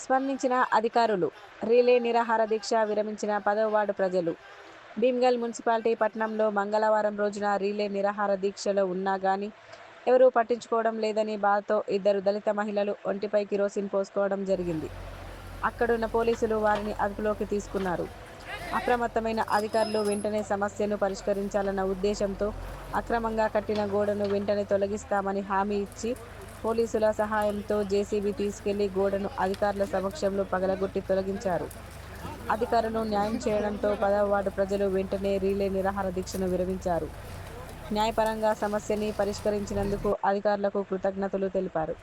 స్పందించిన అధికారులు. రిలే నిరాహార దీక్ష విరమించిన 10వ వార్డు ప్రజలు. భీమ్గల్ మున్సిపాలిటీ పట్టణంలో మంగళవారం రోజున రిలే నిరాహార దీక్షలో ఉన్నా గానీ ఎవరూ పట్టించుకోవడం లేదని బాధతో 2 దళిత మహిళలు ఒంటిపై కిరోసిన్ పోసుకోవడం జరిగింది. అక్కడున్న పోలీసులు వారిని అదుపులోకి తీసుకున్నారు. అప్రమత్తమైన అధికారులు వెంటనే సమస్యను పరిష్కరించాలన్న ఉద్దేశంతో అక్రమంగా కట్టిన గోడను వెంటనే తొలగిస్తామని హామీ ఇచ్చి పోలీసుల సహాయంతో జేసీబీ తీసుకెళ్లి గోడను అధికారుల సమక్షంలో పగలగొట్టి తొలగించారు. అధికారులు న్యాయం చేయడంతో 10వ వార్డు ప్రజలు వెంటనే రిలే నిరాహార దీక్షను విరమించారు. న్యాయపరంగా సమస్యని పరిష్కరించినందుకు అధికారులకు కృతజ్ఞతలు తెలిపారు.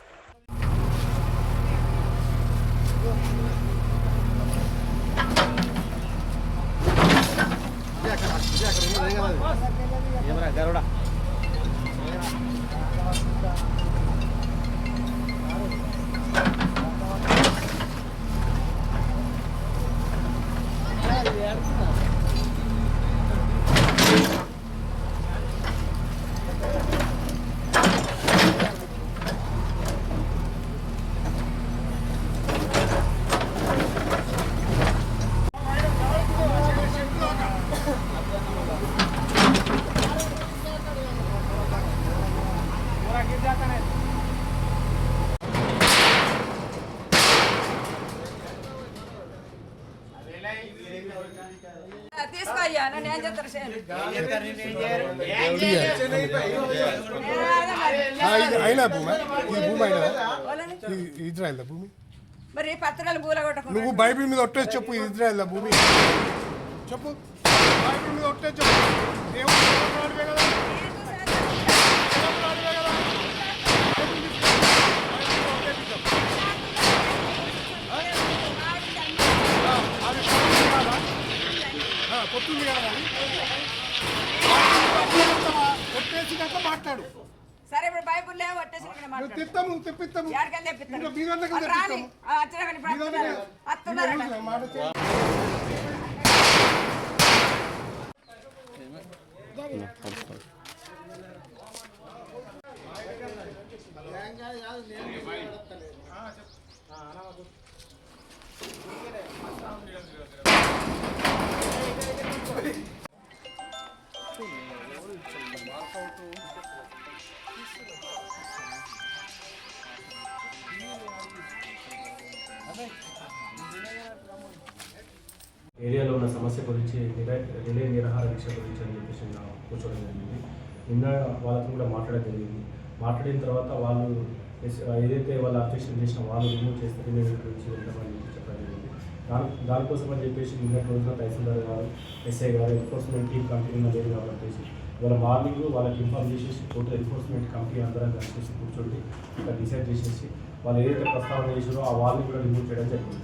తీసుకోయ్యా నన్ను ఏం చెప్తారు ఇజ్రాయల్ భూమి మరి పత్రాలు పూలగొట్టకు. నువ్వు బైబిల్ మీద ఒట్టేసి చెప్పు, ఇజ్రాయల్ భూమి చెప్పు. బైబిల్ మీద ఒట్టేసి చెప్పు. పొత్తుంది కదా ఒట్టేసినాక మాట్లాడు. సరే ఇప్పుడు బైబుల్ తెప్పిస్తాము తెప్పిస్తాము ఏరియాలో ఉన్న సమస్య గురించి రిలే నిరాహార దీక్ష గురించి అని చెప్పేసి కూర్చోవడం జరిగింది. నిన్న వాళ్ళతో కూడా మాట్లాడడం జరిగింది. మాట్లాడిన తర్వాత వాళ్ళు ఏదైతే వాళ్ళు అబ్జెక్షన్ చేసిన వాళ్ళు రిమూవ్ చేస్తే రిలే గురించి వెళ్తామని చెప్పడం జరిగింది. దానికోసం అని చెప్పేసి నిన్నటి రోజున తహసీల్దార్ గారు, ఎస్ఐ గారు, ఎన్ఫోర్స్మెంట్ టీమ్ కంపెనీ లేదు కాబట్టి ఇవాళ మార్నింగ్ వాళ్ళకి ఇన్ఫార్మ్ చేసేసి టోటల్ ఎన్ఫోర్స్మెంట్ కంపెనీ అందరం కలిసి కూర్చోండి ఇక్కడ డిసైడ్ చేసేసి వాళ్ళు ఏదైతే ప్రస్తావన చేసారో ఆ వాళ్ళని కూడా రిమూవ్ చేయడం జరిగింది.